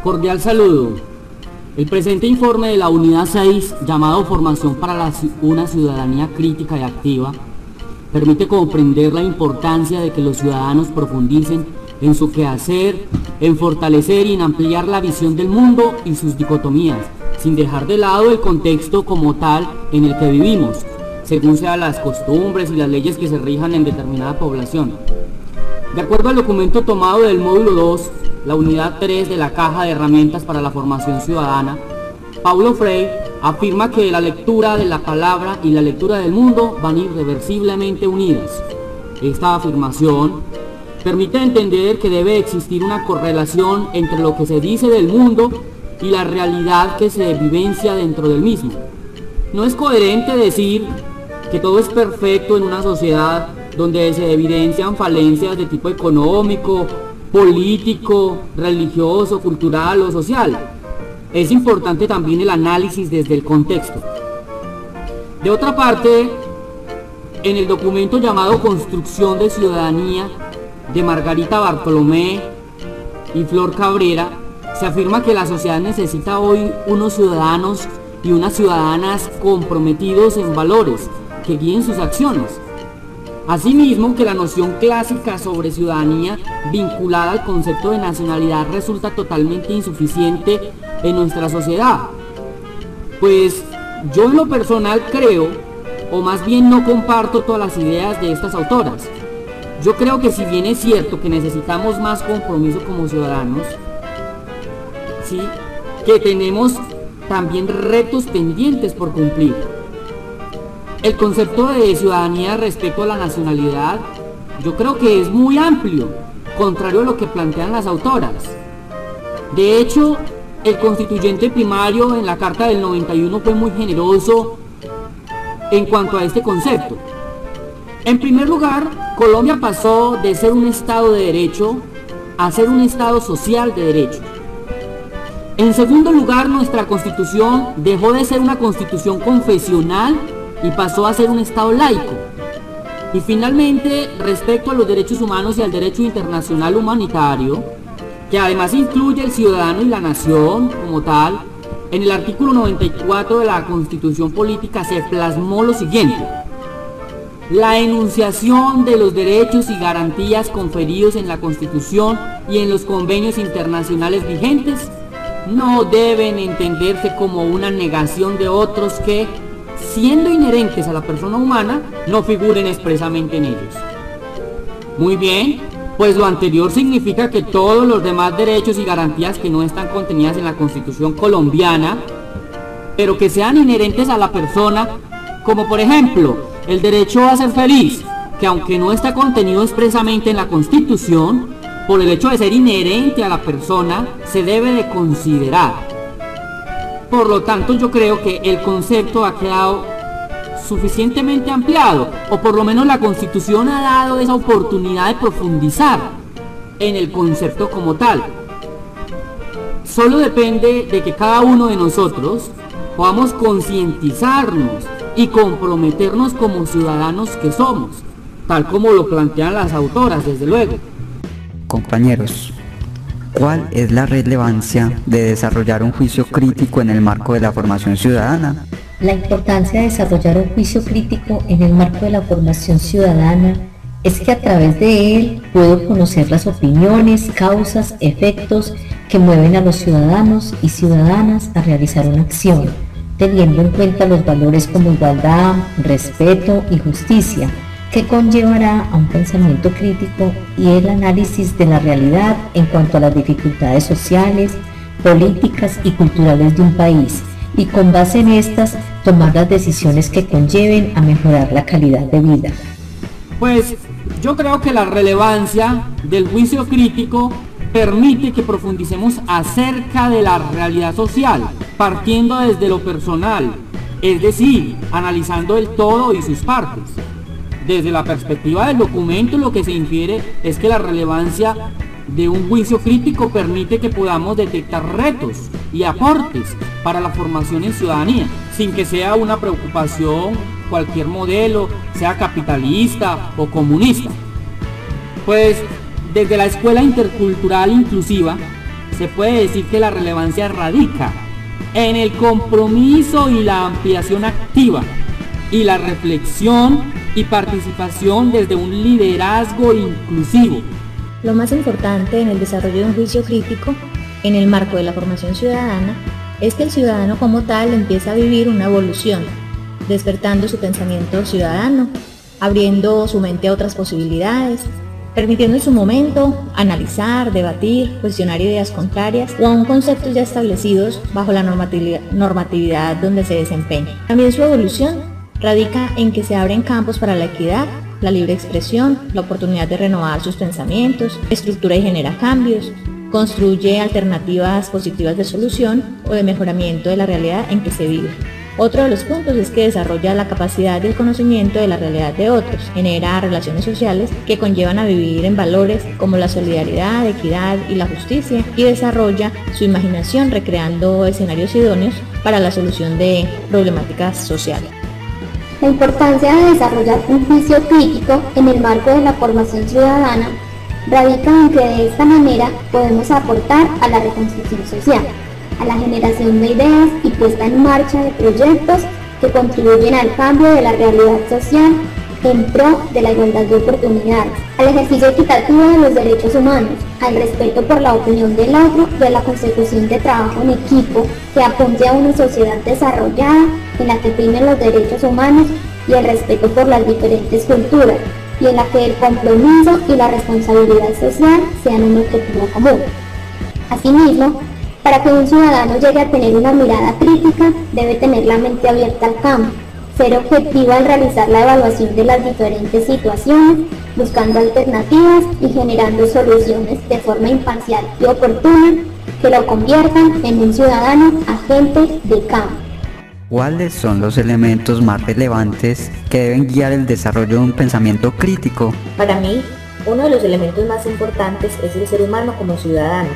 Cordial saludo. El presente informe de la unidad 6, llamado Formación para una ciudadanía crítica y activa, permite comprender la importancia de que los ciudadanos profundicen en su quehacer, en fortalecer y en ampliar la visión del mundo y sus dicotomías, sin dejar de lado el contexto como tal en el que vivimos, según sean las costumbres y las leyes que se rijan en determinada población. De acuerdo al documento tomado del módulo 2, la unidad 3 de la Caja de Herramientas para la Formación Ciudadana, Paulo Freire afirma que la lectura de la palabra y la lectura del mundo van irreversiblemente unidas. Esta afirmación permite entender que debe existir una correlación entre lo que se dice del mundo y la realidad que se vivencia dentro del mismo. No es coherente decir que todo es perfecto en una sociedad donde se evidencian falencias de tipo económico, político, religioso, cultural o social. Es importante también el análisis desde el contexto. De otra parte, en el documento llamado Construcción de Ciudadanía de Margarita Bartolomé y Flor Cabrera, se afirma que la sociedad necesita hoy unos ciudadanos y unas ciudadanas comprometidos en valores que guíen sus acciones. Asimismo, que la noción clásica sobre ciudadanía vinculada al concepto de nacionalidad resulta totalmente insuficiente en nuestra sociedad. Pues yo en lo personal creo, o más bien no comparto todas las ideas de estas autoras. Yo creo que si bien es cierto que necesitamos más compromiso como ciudadanos, sí, que tenemos también retos pendientes por cumplir. El concepto de ciudadanía respecto a la nacionalidad, yo creo que es muy amplio, contrario a lo que plantean las autoras. De hecho, el constituyente primario en la Carta del 91 fue muy generoso en cuanto a este concepto. En primer lugar, Colombia pasó de ser un Estado de derecho a ser un Estado social de derecho. En segundo lugar, nuestra Constitución dejó de ser una Constitución confesional y pasó a ser un Estado laico. Y finalmente, respecto a los derechos humanos y al derecho internacional humanitario, que además incluye el ciudadano y la nación como tal, en el artículo 94 de la Constitución Política se plasmó lo siguiente: la enunciación de los derechos y garantías conferidos en la Constitución y en los convenios internacionales vigentes no deben entenderse como una negación de otros que, siendo inherentes a la persona humana, no figuren expresamente en ellos. Muy bien, pues lo anterior significa que todos los demás derechos y garantías que no están contenidas en la Constitución colombiana, pero que sean inherentes a la persona, como por ejemplo, el derecho a ser feliz, que aunque no está contenido expresamente en la Constitución, por el hecho de ser inherente a la persona, se debe de considerar. Por lo tanto, yo creo que el concepto ha quedado suficientemente ampliado, o por lo menos la Constitución ha dado esa oportunidad de profundizar en el concepto como tal. Solo depende de que cada uno de nosotros podamos concientizarnos y comprometernos como ciudadanos que somos, tal como lo plantean las autoras, desde luego. Compañeros, ¿cuál es la relevancia de desarrollar un juicio crítico en el marco de la formación ciudadana? La importancia de desarrollar un juicio crítico en el marco de la formación ciudadana es que a través de él puedo conocer las opiniones, causas, efectos que mueven a los ciudadanos y ciudadanas a realizar una acción, teniendo en cuenta los valores como igualdad, respeto y justicia, que conllevará a un pensamiento crítico y el análisis de la realidad en cuanto a las dificultades sociales, políticas y culturales de un país, y con base en estas tomar las decisiones que conlleven a mejorar la calidad de vida. Pues yo creo que la relevancia del juicio crítico permite que profundicemos acerca de la realidad social, partiendo desde lo personal, es decir, analizando el todo y sus partes. Desde la perspectiva del documento, lo que se infiere es que la relevancia de un juicio crítico permite que podamos detectar retos y aportes para la formación en ciudadanía, sin que sea una preocupación cualquier modelo, sea capitalista o comunista. Pues desde la Escuela Intercultural Inclusiva se puede decir que la relevancia radica en el compromiso y la ampliación activa y la reflexión y participación desde un liderazgo inclusivo. Lo más importante en el desarrollo de un juicio crítico en el marco de la formación ciudadana es que el ciudadano como tal empieza a vivir una evolución, despertando su pensamiento ciudadano, abriendo su mente a otras posibilidades, permitiendo en su momento analizar, debatir, cuestionar ideas contrarias o aún conceptos ya establecidos bajo la normatividad donde se desempeña. También su evolución radica en que se abren campos para la equidad, la libre expresión, la oportunidad de renovar sus pensamientos, estructura y genera cambios, construye alternativas positivas de solución o de mejoramiento de la realidad en que se vive. Otro de los puntos es que desarrolla la capacidad y el conocimiento de la realidad de otros, genera relaciones sociales que conllevan a vivir en valores como la solidaridad, equidad y la justicia, y desarrolla su imaginación recreando escenarios idóneos para la solución de problemáticas sociales. La importancia de desarrollar un juicio crítico en el marco de la formación ciudadana radica en que de esta manera podemos aportar a la reconstrucción social, a la generación de ideas y puesta en marcha de proyectos que contribuyen al cambio de la realidad social en pro de la igualdad de oportunidades, al ejercicio equitativo de los derechos humanos, al respeto por la opinión del otro y a la consecución de trabajo en equipo que apunte a una sociedad desarrollada en la que primen los derechos humanos y el respeto por las diferentes culturas, y en la que el compromiso y la responsabilidad social sean un objetivo común. Asimismo, para que un ciudadano llegue a tener una mirada crítica, debe tener la mente abierta al cambio, ser objetivo al realizar la evaluación de las diferentes situaciones, buscando alternativas y generando soluciones de forma imparcial y oportuna que lo conviertan en un ciudadano agente de cambio. ¿Cuáles son los elementos más relevantes que deben guiar el desarrollo de un pensamiento crítico? Para mí, uno de los elementos más importantes es el ser humano como ciudadano,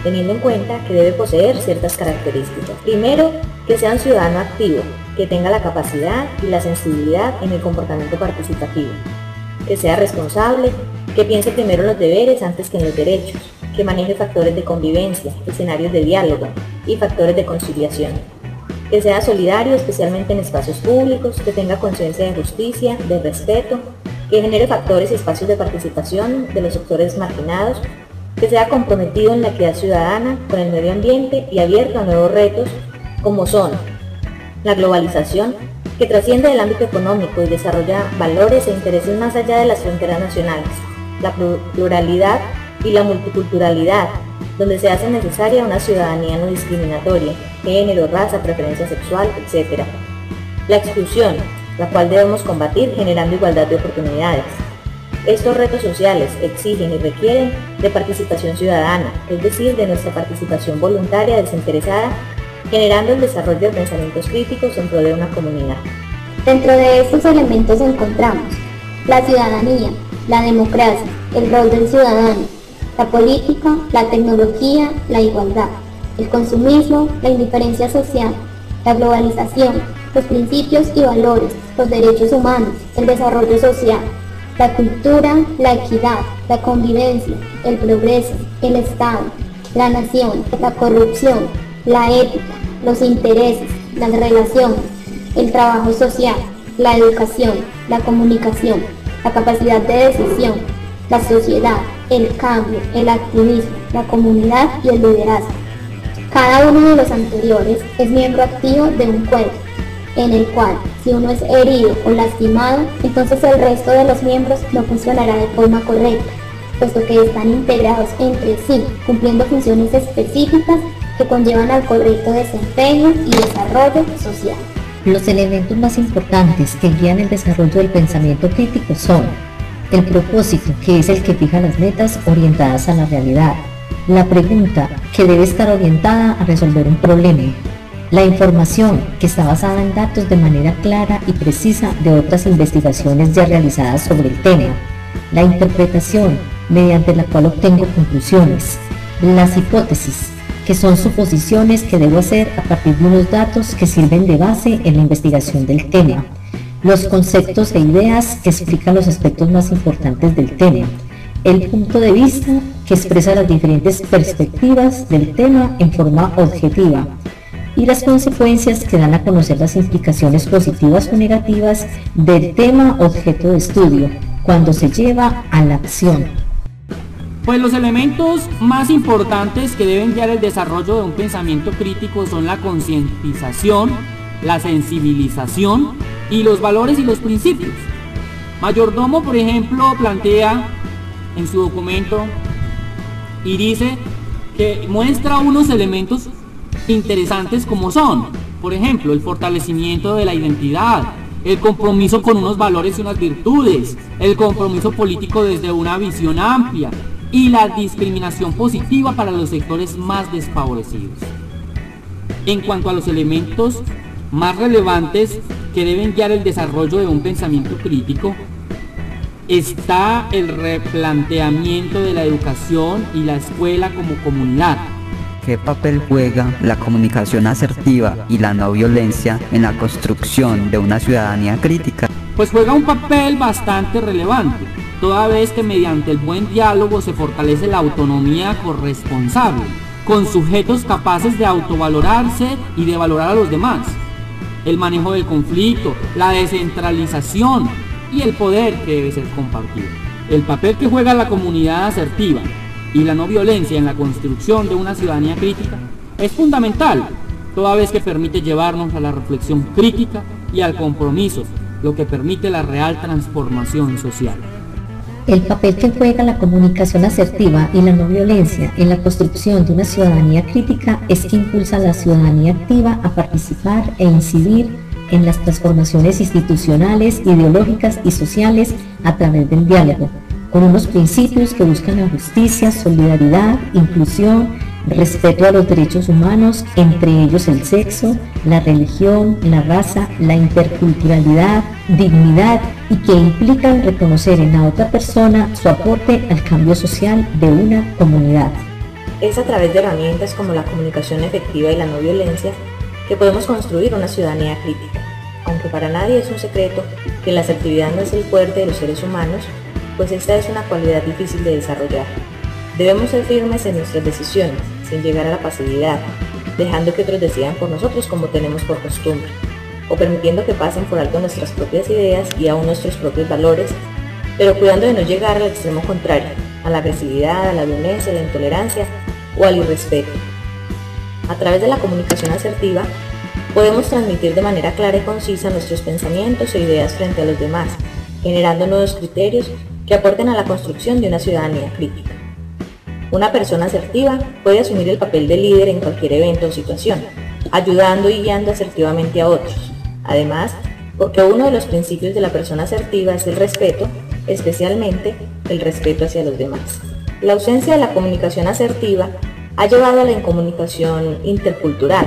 teniendo en cuenta que debe poseer ciertas características. Primero, que sea un ciudadano activo, que tenga la capacidad y la sensibilidad en el comportamiento participativo, que sea responsable, que piense primero en los deberes antes que en los derechos, que maneje factores de convivencia, escenarios de diálogo y factores de conciliación, que sea solidario especialmente en espacios públicos, que tenga conciencia de justicia, de respeto, que genere factores y espacios de participación de los sectores marginados, que sea comprometido en la equidad ciudadana con el medio ambiente y abierto a nuevos retos como son la globalización, que trasciende del ámbito económico y desarrolla valores e intereses más allá de las fronteras nacionales, la pluralidad y la multiculturalidad, donde se hace necesaria una ciudadanía no discriminatoria, género, raza, preferencia sexual, etc. La exclusión, la cual debemos combatir generando igualdad de oportunidades. Estos retos sociales exigen y requieren de participación ciudadana, es decir, de nuestra participación voluntaria desinteresada, generando el desarrollo de pensamientos críticos en pro de una comunidad. Dentro de estos elementos encontramos la ciudadanía, la democracia, el rol del ciudadano, la política, la tecnología, la igualdad, el consumismo, la indiferencia social, la globalización, los principios y valores, los derechos humanos, el desarrollo social, la cultura, la equidad, la convivencia, el progreso, el Estado, la nación, la corrupción, la ética, los intereses, las relaciones, el trabajo social, la educación, la comunicación, la capacidad de decisión, la sociedad, el cambio, el activismo, la comunidad y el liderazgo. Cada uno de los anteriores es miembro activo de un cuerpo, en el cual, si uno es herido o lastimado, entonces el resto de los miembros no funcionará de forma correcta, puesto que están integrados entre sí, cumpliendo funciones específicas que conllevan al correcto desempeño y desarrollo social. Los elementos más importantes que guían el desarrollo del pensamiento crítico son el propósito, que es el que fija las metas orientadas a la realidad, la pregunta, que debe estar orientada a resolver un problema, la información, que está basada en datos de manera clara y precisa de otras investigaciones ya realizadas sobre el tema, la interpretación, mediante la cual obtengo conclusiones, las hipótesis, que son suposiciones que debo hacer a partir de unos datos que sirven de base en la investigación del tema, los conceptos e ideas que explican los aspectos más importantes del tema, el punto de vista que expresa las diferentes perspectivas del tema en forma objetiva y las consecuencias que dan a conocer las implicaciones positivas o negativas del tema objeto de estudio cuando se lleva a la acción. Pues los elementos más importantes que deben guiar el desarrollo de un pensamiento crítico son la concientización, la sensibilización y los valores y los principios. Mayordomo, por ejemplo, plantea en su documento y dice que muestra unos elementos interesantes como son, por ejemplo, el fortalecimiento de la identidad, el compromiso con unos valores y unas virtudes, el compromiso político desde una visión amplia y la discriminación positiva para los sectores más desfavorecidos. En cuanto a los elementos más relevantes que deben guiar el desarrollo de un pensamiento crítico, está el replanteamiento de la educación y la escuela como comunidad. ¿Qué papel juega la comunicación asertiva y la no violencia en la construcción de una ciudadanía crítica? Pues juega un papel bastante relevante, toda vez que mediante el buen diálogo se fortalece la autonomía corresponsable, con sujetos capaces de autovalorarse y de valorar a los demás, el manejo del conflicto, la descentralización y el poder que debe ser compartido. El papel que juega la comunidad asertiva y la no violencia en la construcción de una ciudadanía crítica es fundamental, toda vez que permite llevarnos a la reflexión crítica y al compromiso, lo que permite la real transformación social. El papel que juega la comunicación asertiva y la no violencia en la construcción de una ciudadanía crítica es que impulsa a la ciudadanía activa a participar e incidir en las transformaciones institucionales, ideológicas y sociales a través del diálogo, con unos principios que buscan la justicia, solidaridad, inclusión, respeto a los derechos humanos, entre ellos el sexo, la religión, la raza, la interculturalidad, dignidad, y que implican reconocer en la otra persona su aporte al cambio social de una comunidad. Es a través de herramientas como la comunicación efectiva y la no violencia que podemos construir una ciudadanía crítica, aunque para nadie es un secreto que la asertividad no es el fuerte de los seres humanos, pues esta es una cualidad difícil de desarrollar. Debemos ser firmes en nuestras decisiones, sin llegar a la pasividad, dejando que otros decidan por nosotros como tenemos por costumbre, o permitiendo que pasen por alto nuestras propias ideas y aún nuestros propios valores, pero cuidando de no llegar al extremo contrario, a la agresividad, a la violencia, a la intolerancia o al irrespeto. A través de la comunicación asertiva, podemos transmitir de manera clara y concisa nuestros pensamientos e ideas frente a los demás, generando nuevos criterios que aporten a la construcción de una ciudadanía crítica. Una persona asertiva puede asumir el papel de líder en cualquier evento o situación, ayudando y guiando asertivamente a otros. Además, porque uno de los principios de la persona asertiva es el respeto, especialmente el respeto hacia los demás. La ausencia de la comunicación asertiva ha llevado a la incomunicación intercultural,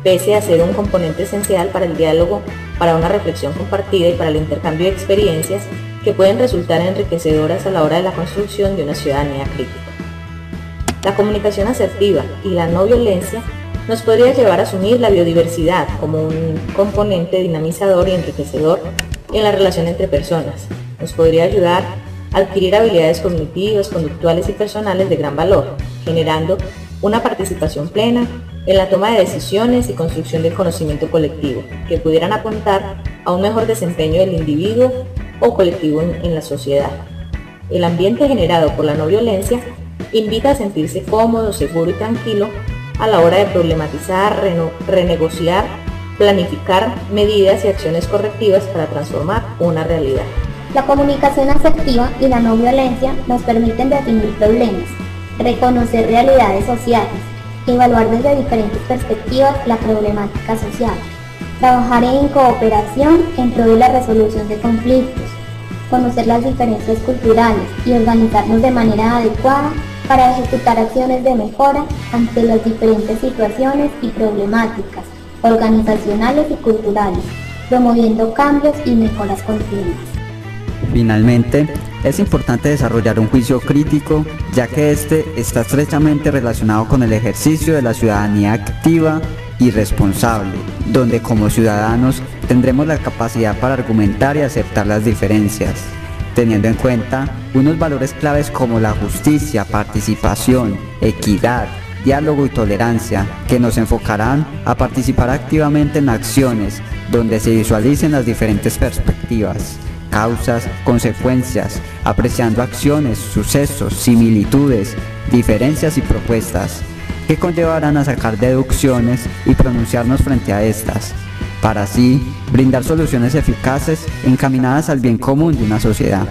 pese a ser un componente esencial para el diálogo, para una reflexión compartida y para el intercambio de experiencias que pueden resultar enriquecedoras a la hora de la construcción de una ciudadanía crítica. La comunicación asertiva y la no violencia nos podría llevar a asumir la biodiversidad como un componente dinamizador y enriquecedor en la relación entre personas. Nos podría ayudar a adquirir habilidades cognitivas, conductuales y personales de gran valor, generando una participación plena en la toma de decisiones y construcción del conocimiento colectivo, que pudieran apuntar a un mejor desempeño del individuo o colectivo en la sociedad. El ambiente generado por la no violencia invita a sentirse cómodo, seguro y tranquilo a la hora de problematizar, renegociar, planificar medidas y acciones correctivas para transformar una realidad. La comunicación asertiva y la no violencia nos permiten definir problemas, reconocer realidades sociales, evaluar desde diferentes perspectivas la problemática social, trabajar en cooperación en pro de la resolución de conflictos, conocer las diferencias culturales y organizarnos de manera adecuada para ejecutar acciones de mejora ante las diferentes situaciones y problemáticas organizacionales y culturales, promoviendo cambios y mejoras continuas. Finalmente, es importante desarrollar un juicio crítico, ya que este está estrechamente relacionado con el ejercicio de la ciudadanía activa y responsable, donde como ciudadanos tendremos la capacidad para argumentar y aceptar las diferencias. teniendo en cuenta unos valores claves como la justicia, participación, equidad, diálogo y tolerancia, que nos enfocarán a participar activamente en acciones donde se visualicen las diferentes perspectivas, causas, consecuencias, apreciando acciones, sucesos, similitudes, diferencias y propuestas, que conllevarán a sacar deducciones y pronunciarnos frente a estas, para así brindar soluciones eficaces encaminadas al bien común de una sociedad.